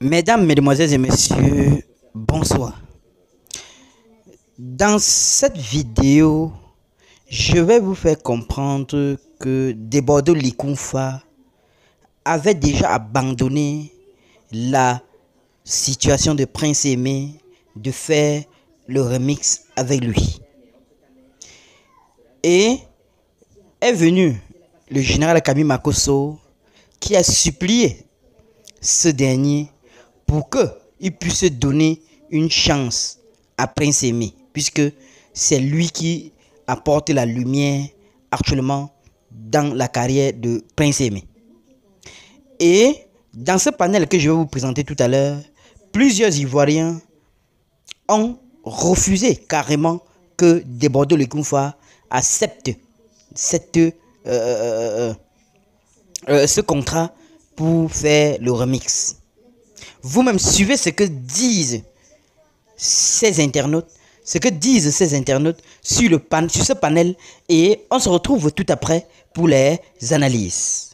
Mesdames, Mesdemoiselles et Messieurs, bonsoir. Dans cette vidéo, je vais vous faire comprendre que Debordo Likunfa avait déjà abandonné la situation de Prince Aimé de faire le remix avec lui. Et est venu le général Kami Makosso qui a supplié ce dernier pour qu'il puisse donner une chance à Prince Aimé, puisque c'est lui qui apporte la lumière actuellement dans la carrière de Prince Aimé. Et dans ce panel que je vais vous présenter tout à l'heure, plusieurs Ivoiriens ont refusé carrément que Debordo Likunfa accepte ce contrat pour faire le remix. Vous-même suivez ce que disent ces internautes, sur ce panel, et on se retrouve tout après pour les analyses.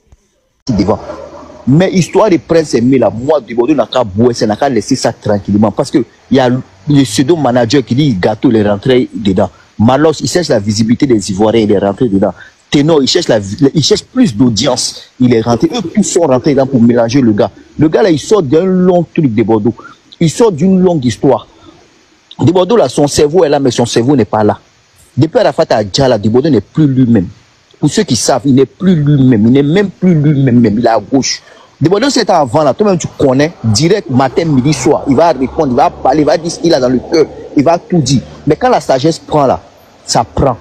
Mais histoire de Prince Aimé là, moi Debordo n'a qu'à bouer, n'a qu'à laisser ça tranquillement, parce que il y a le pseudo manager qui dit gâteau, il est rentré dedans. Malos, il cherche la visibilité des Ivoiriens, il est rentré dedans. Ténor, il cherche plus d'audience, il est rentré. Eux tous sont rentrés dedans pour mélanger le gars. Le gars là, il sort d'un long truc de Bordeaux. Il sort d'une longue histoire. De Bordeaux là, son cerveau est là, mais son cerveau n'est pas là. Depuis Arafat à Djala, De Bordeaux n'est plus lui-même. Pour ceux qui savent, il n'est plus lui-même. Il n'est même plus lui-même, il est à gauche. De Bordeaux, c'est avant là, toi-même tu connais, direct, matin, midi, soir. Il va répondre, il va parler, il va dire ce qu'il a dans le cœur. Il va tout dire. Mais quand la sagesse prend là, ça prend.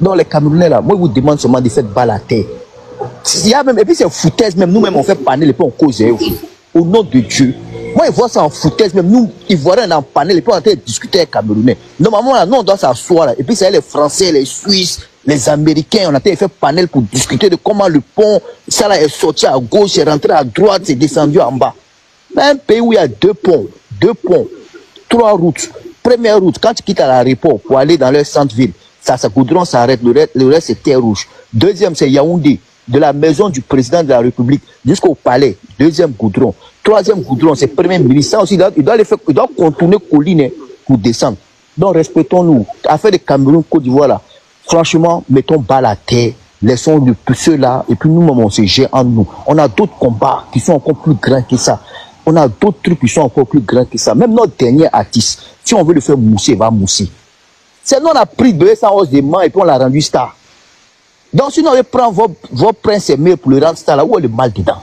Donc les Camerounais là, moi je vous demande seulement de faire balle à terre. Il y a même, et puis c'est foutaise même, nous-mêmes on fait panel et puis on cause au nom de Dieu. Moi je vois ça en foutaise même, nous Ivoiriens en panel et puis on est en train de discuter avec les Camerounais. Normalement là, nous on doit s'asseoir là, et puis c'est les Français, les Suisses, les Américains, on a fait panel pour discuter de comment le pont, ça là est sorti à gauche, est rentré à droite, c'est descendu en bas. Mais un pays où il y a deux ponts, 3 routes. Première route, quand tu quittes à l'aéroport pour aller dans le centre-ville, ça goudron s'arrête, le reste c'est terre rouge. Deuxième, c'est Yaoundé, de la maison du président de la République jusqu'au palais. Deuxième goudron. Troisième goudron, c'est premier ministre. Ça aussi, il doit contourner colline pour descendre. Donc respectons-nous. Affaire de Cameroun, Côte d'Ivoire là, franchement, mettons balle à terre, laissons ceux-là, et puis nous-mêmes on se gère en nous. On a d'autres combats qui sont encore plus grands que ça. On a d'autres trucs qui sont encore plus grands que ça. Même notre dernier artiste, si on veut le faire mousser, il va mousser. C'est nous on a pris de sans hausse des mains et puis on l'a rendu star. Donc sinon on prend vos Prince Aimé pour le rendre star là, où est le mal dedans?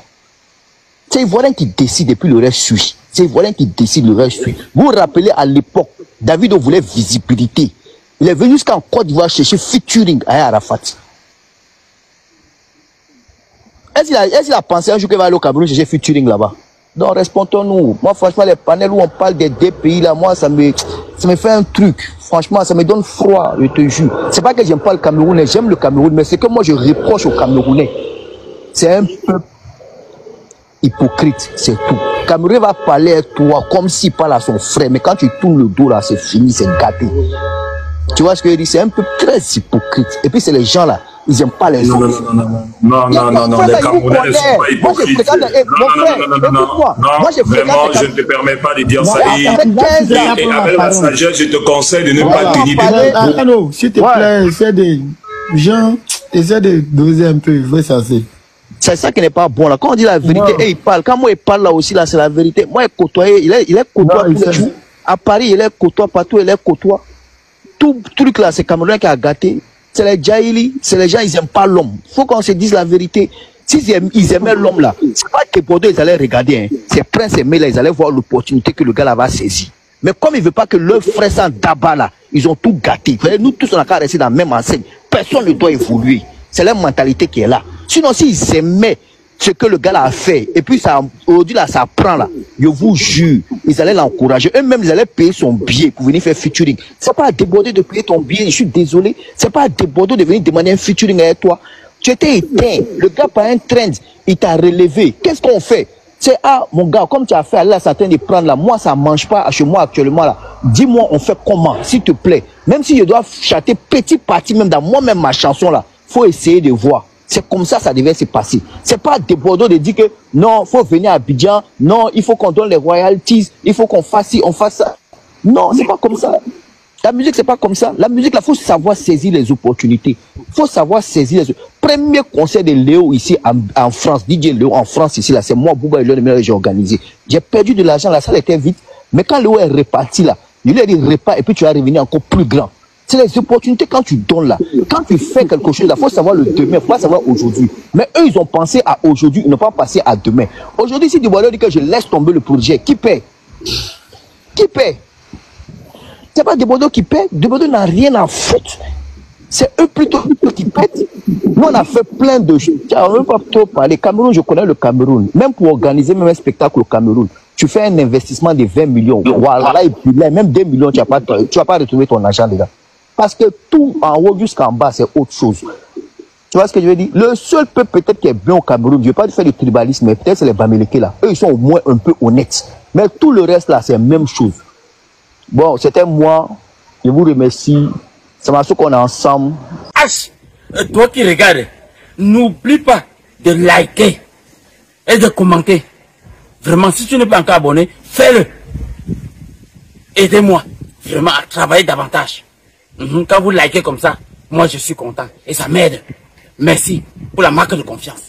C'est Ivoirien qui décide et puis le reste suit. C'est Ivoirien qui décide, le reste suit. Vous vous rappelez à l'époque, David voulait visibilité. Il est venu jusqu'en Côte d'Ivoire chercher featuring à Arafat. Est-ce qu'il a pensé un jour qu'il va aller au Cameroun chercher featuring là-bas? Donc respectons-nous. Moi franchement les panels où on parle des deux pays là, moi ça me fait un truc. Franchement ça me donne froid, je te jure. C'est pas que j'aime pas le Camerounais, j'aime le Cameroun, mais c'est que moi je reproche aux Camerounais. C'est un peuple hypocrite, c'est tout. Cameroun va parler à toi comme s'il parle à son frère, mais quand tu tournes le dos là, c'est fini, c'est gâté. Tu vois ce que je dis? C'est un peu très hypocrite. Et puis c'est les gens là, ils n'aiment pas les autres. Non, les Camerounais ne sont pas hypocrites. Non, vraiment, je ne te permets pas de dire ça. Et avec la sagesse, je te conseille de ne pas tenir des propos. S'il te plaît, essaie de... Jean, essaie de doser un peu, il faut s'asseoir. C'est ça qui n'est pas bon là. Quand on dit la vérité, et il parle. Quand moi il parle là aussi, là, c'est la vérité. Moi, il côtoie, il est côtoie tous les jours. À Paris, il est côtoie partout, il est côtoie. Tout truc là, c'est Cameroun qui a gâté. C'est les Djaïli, c'est les gens, ils n'aiment pas l'homme. Il faut qu'on se dise la vérité. S'ils aimaient l'homme là, c'est pas que Bordeaux, ils allaient regarder. Hein. C'est Prince Aimé là, ils allaient voir l'opportunité que le gars là va saisir. Mais comme il ne veut pas que leur frère s'en d'abat là, ils ont tout gâté. Nous tous, on a qu'à rester dans la même enseigne. Personne ne doit évoluer. C'est leur mentalité qui est là. Sinon, s'ils aimaient ce que le gars là a fait, et puis ça, aujourd'hui là, ça prend là, je vous jure, ils allaient l'encourager. Eux-mêmes, ils allaient payer son billet pour venir faire featuring. C'est pas à Debordo de payer ton billet, je suis désolé. C'est pas à Debordo de venir demander un featuring avec toi. Tu étais éteint. Le gars, par un trend, il t'a relevé. Qu'est-ce qu'on fait? C'est, ah, mon gars, comme tu as fait, là, ça train de prendre là. Moi, ça mange pas chez moi actuellement là. Dis-moi, on fait comment, s'il te plaît? Même si je dois chanter petit parti, même dans moi-même, ma chanson là, faut essayer de voir. C'est comme ça devait se passer. C'est pas des Bordeaux de dire que non, il faut venir à Abidjan, non, il faut qu'on donne les royalties, il faut qu'on fasse ci, on fasse ça. Non, c'est pas comme ça. La musique, c'est pas comme ça. La musique, il faut savoir saisir les opportunités. Il faut savoir saisir les... Premier concert de Léo ici en France, DJ Léo en France ici, là, c'est moi, Bouba et Léo, que j'ai organisé. J'ai perdu de l'argent, la salle était vide. Mais quand Léo est reparti là, il lui a dit repars et puis tu vas revenir encore plus grand. C'est les opportunités quand tu donnes là. Quand tu fais quelque chose, il faut savoir le demain, il ne faut pas savoir aujourd'hui. Mais eux, ils ont pensé à aujourd'hui, ils n'ont pas pensé à demain. Aujourd'hui, si Dubois dit que je laisse tomber le projet, qui paie? Qui paie? C'est pas Dubois qui paie. Dubois n'a rien à foutre. C'est eux plutôt qui pètent. Nous, on a fait plein de choses. On ne veut pas trop parler. Cameroun, je connais le Cameroun. Même pour organiser même un spectacle au Cameroun, tu fais un investissement de 20 millions. Voilà, et puis là, même 2 millions, tu vas pas retrouver ton argent, les gars. Parce que tout en haut jusqu'en bas, c'est autre chose. Tu vois ce que je veux dire? Le seul peuple peut-être qui est bien au Cameroun, je ne vais pas faire du tribalisme, mais peut-être c'est les Bamileke là. Eux, ils sont au moins un peu honnêtes. Mais tout le reste là, c'est la même chose. Bon, c'était moi. Je vous remercie. C'est ma soeur qu'on est ensemble. H, toi qui regardes, n'oublie pas de liker et de commenter. Vraiment, si tu n'es pas encore abonné, fais-le. Aidez-moi vraiment à travailler davantage. Quand vous likez comme ça, moi je suis content et ça m'aide. Merci pour la marque de confiance.